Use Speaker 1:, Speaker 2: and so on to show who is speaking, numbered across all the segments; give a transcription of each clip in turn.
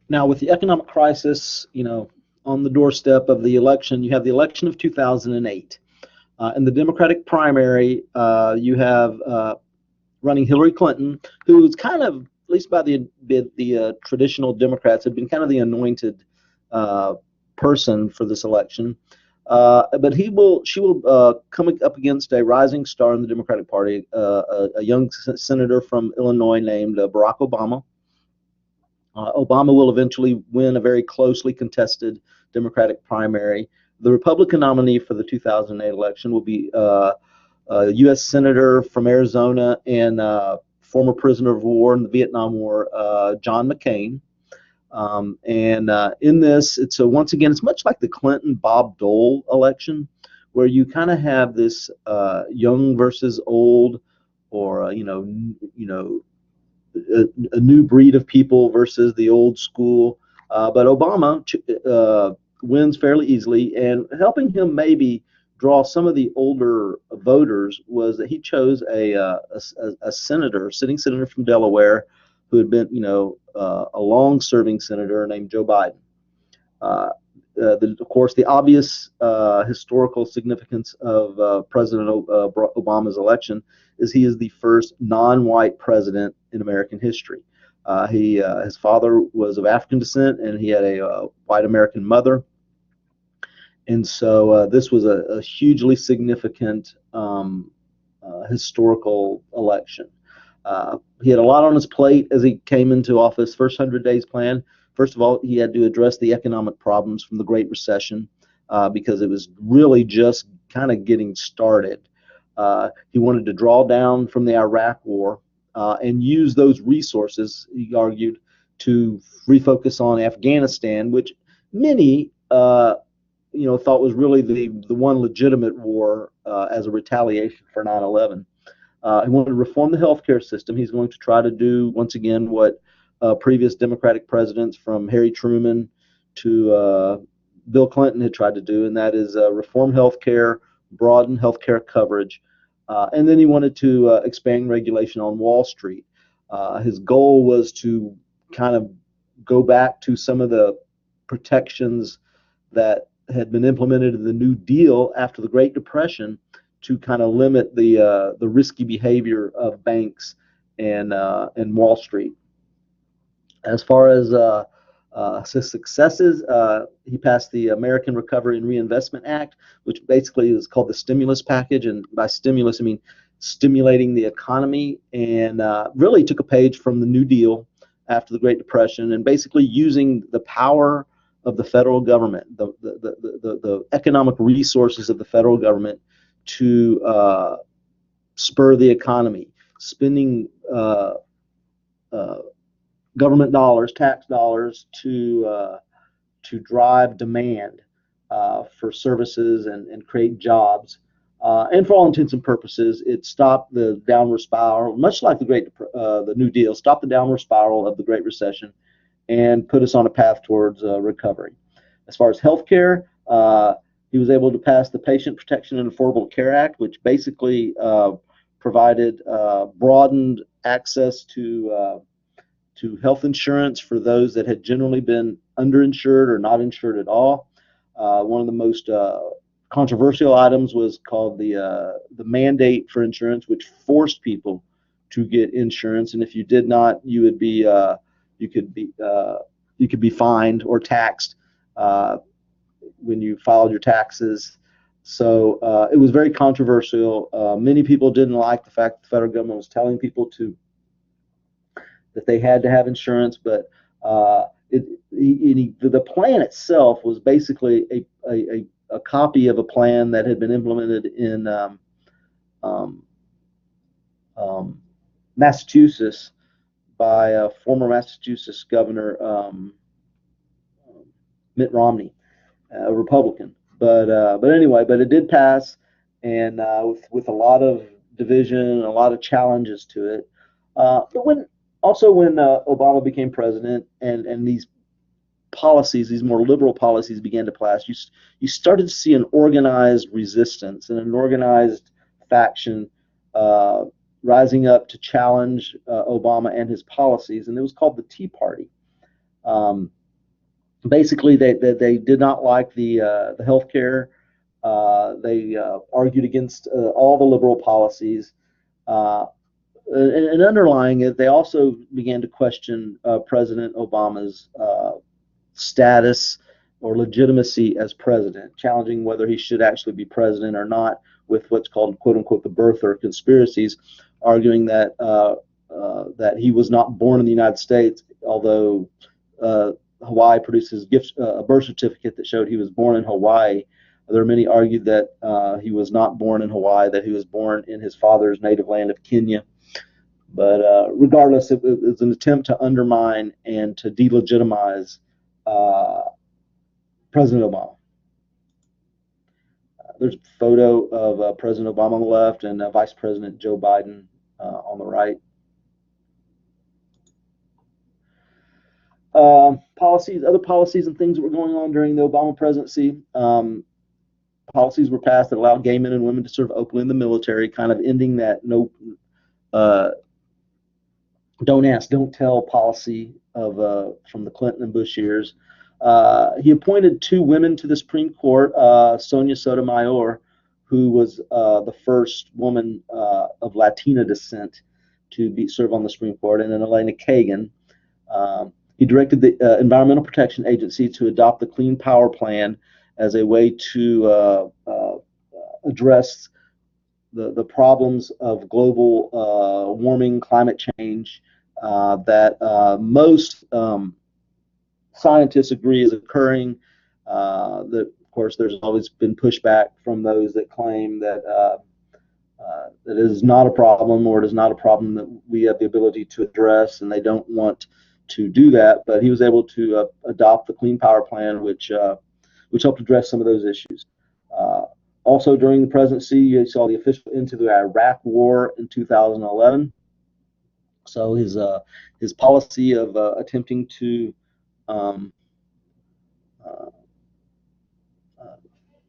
Speaker 1: Now, with the economic crisis, on the doorstep of the election, you have the election of 2008. In the Democratic primary, you have running Hillary Clinton, who's kind of, at least by the traditional Democrats, had been kind of the anointed uh, person for this election. But she will come up against a rising star in the Democratic Party, a young senator from Illinois named Barack Obama. Obama will eventually win a very closely contested Democratic primary. The Republican nominee for the 2008 election will be U.S. Senator from Arizona and former prisoner of war in the Vietnam War, John McCain. And in this, once again, it's much like the Clinton Bob Dole election, where you kind of have this young versus old, or a new breed of people versus the old school. But Obama wins fairly easily, and helping him maybe draw some of the older voters was that he chose a senator, sitting senator from Delaware, who had been, a long-serving senator named Joe Biden. Of course, the obvious historical significance of President Obama's election is he is the first non-white president in American history. His father was of African descent, and he had a white American mother. And so this was a hugely significant historical election. He had a lot on his plate as he came into office. First 100 days plan. First of all, he had to address the economic problems from the Great Recession because it was really just kind of getting started. He wanted to draw down from the Iraq War and use those resources, he argued, to refocus on Afghanistan, which many thought was really the one legitimate war as a retaliation for 9/11. He wanted to reform the healthcare system. He's going to try to do, once again, what previous Democratic presidents from Harry Truman to Bill Clinton had tried to do, and that is reform healthcare, broaden healthcare coverage. And then he wanted to expand regulation on Wall Street. His goal was to kind of go back to some of the protections that had been implemented in the New Deal after the Great Depression to kind of limit the risky behavior of banks and Wall Street. As far as his successes, he passed the American Recovery and Reinvestment Act, which basically is called the stimulus package. And by stimulus, I mean stimulating the economy, and really took a page from the New Deal after the Great Depression, and basically using the power of the federal government, the economic resources of the federal government to spur the economy, spending government dollars, tax dollars, to drive demand for services and create jobs. And for all intents and purposes, it stopped the downward spiral, much like the New Deal, stopped the downward spiral of the Great Recession, and put us on a path towards recovery. As far as healthcare, he was able to pass the Patient Protection and Affordable Care Act, which basically provided broadened access to health insurance for those that had generally been underinsured or not insured at all. One of the most controversial items was called the mandate for insurance, which forced people to get insurance, and if you did not, you would be you could be fined or taxed when you filed your taxes. So it was very controversial. Many people didn't like the fact that the federal government was telling people that they had to have insurance, but the plan itself was basically a copy of a plan that had been implemented in Massachusetts by former Massachusetts Governor Mitt Romney, a Republican. But anyway, but it did pass, and with a lot of division, a lot of challenges to it. But when Obama became president, and these policies, these more liberal policies began to pass, you started to see an organized resistance and an organized faction rising up to challenge Obama and his policies, and it was called the Tea Party. Basically, they did not like the health care. They argued against all the liberal policies. And underlying it, they also began to question President Obama's status or legitimacy as president, challenging whether he should actually be president or not, with what's called "quote unquote" the birther conspiracies, arguing that that he was not born in the United States, although Hawaii produces a birth certificate that showed he was born in Hawaii. There are many argued that he was not born in Hawaii, that he was born in his father's native land of Kenya. But regardless, it was an attempt to undermine and to delegitimize President Obama. There's a photo of President Obama on the left and Vice President Joe Biden on the right. Other policies and things that were going on during the Obama presidency. Policies were passed that allowed gay men and women to serve openly in the military, kind of ending that don't ask, don't tell policy of from the Clinton and Bush years. He appointed 2 women to the Supreme Court, Sonia Sotomayor, who was the first woman of Latina descent to serve on the Supreme Court, and then Elena Kagan. He directed the Environmental Protection Agency to adopt the Clean Power Plan as a way to address the problems of global warming, climate change that most scientists agree is occurring. That, of course, there's always been pushback from those that claim that that it is not a problem, or it is not a problem that we have the ability to address, and they don't want to do that. But he was able to adopt the Clean Power Plan, which helped address some of those issues. Also, during the presidency, you saw the official end to the Iraq War in 2011. So his policy of attempting to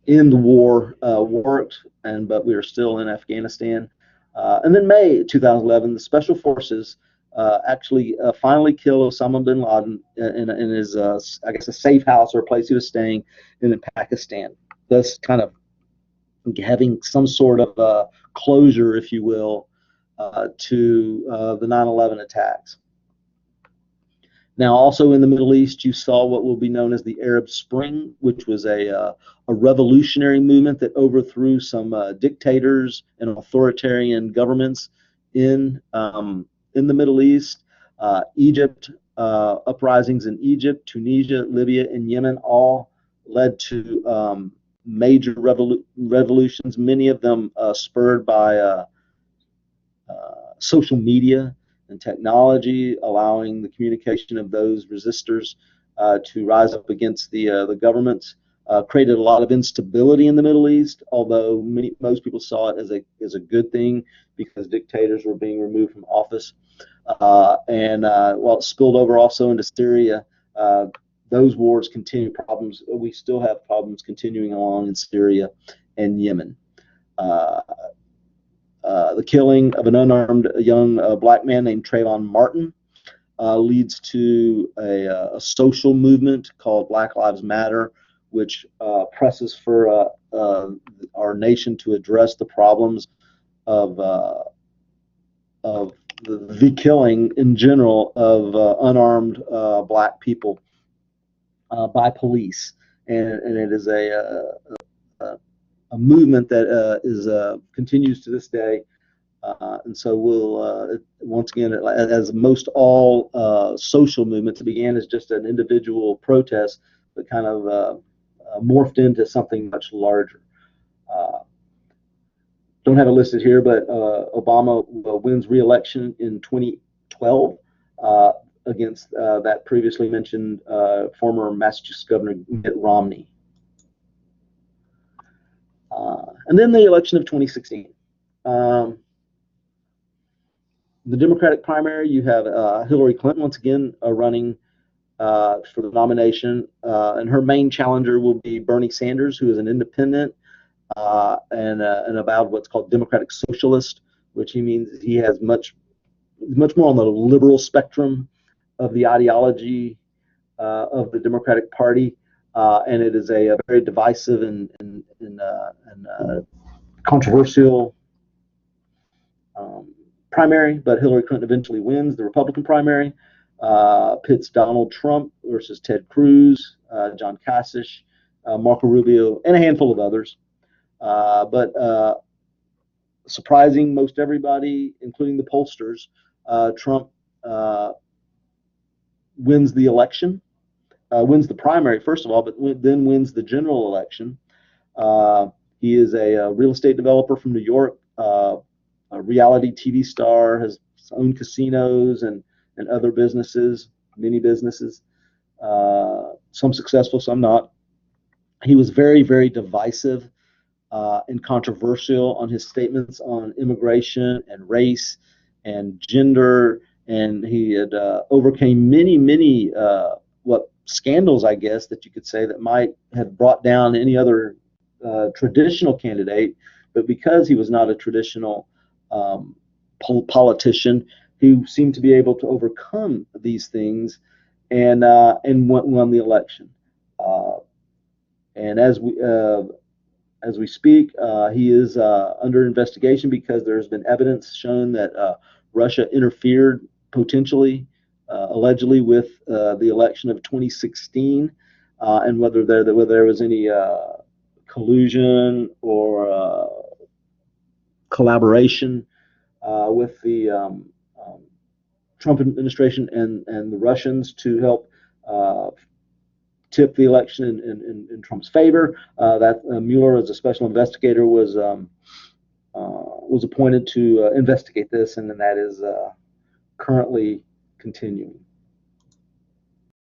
Speaker 1: end the war worked, but we are still in Afghanistan. And then May 2011, the Special Forces actually finally killed Osama bin Laden in his, I guess, a safe house or a place he was staying in Pakistan, thus kind of having some sort of closure, if you will, to the 9/11 attacks. Now, also in the Middle East, you saw what will be known as the Arab Spring, which was a revolutionary movement that overthrew some dictators and authoritarian governments in the Middle East. Egypt, uprisings in Egypt, Tunisia, Libya, and Yemen all led to major revolutions, many of them spurred by social media and technology, allowing the communication of those resistors to rise up against the governments. Created a lot of instability in the Middle East, although most people saw it as a good thing because dictators were being removed from office. And while it spilled over also into Syria, those wars continue. We still have problems continuing along in Syria and Yemen. The killing of an unarmed young black man named Trayvon Martin leads to a social movement called Black Lives Matter, which presses for our nation to address the problems of the killing in general of unarmed black people by police, and it is a movement that continues to this day. And so we'll once again, as most all social movements, it began as just an individual protest, but kind of morphed into something much larger. Don't have it listed here, but Obama wins re-election in 2012 against that previously mentioned former Massachusetts Governor Mitt Romney. And then the election of 2016. The Democratic primary, you have Hillary Clinton once again running for the nomination, and her main challenger will be Bernie Sanders, who is an independent and about what's called Democratic Socialist, which he means he has much more on the liberal spectrum of the ideology of the Democratic Party, and it is a very divisive and controversial primary. But Hillary Clinton eventually wins the Republican primary. Pits Donald Trump versus Ted Cruz, John Kasich, Marco Rubio, and a handful of others. But surprising most everybody, including the pollsters, Trump wins the election, wins the primary, first of all, but then wins the general election. He is a real estate developer from New York, a reality TV star, has his own casinos and other businesses, many businesses, some successful, some not. He was very, very divisive and controversial on his statements on immigration and race and gender, and he had overcame many what scandals, I guess, that you could say that might have brought down any other traditional candidate, but because he was not a traditional politician, he seemed to be able to overcome these things and won the election. And as we speak, he is under investigation because there's been evidence shown that Russia interfered potentially, allegedly, with the election of 2016, and whether there was any collusion or collaboration with the Trump administration and the Russians to help tip the election in Trump's favor. That Mueller, as a special investigator, was appointed to investigate this, and that is currently continuing.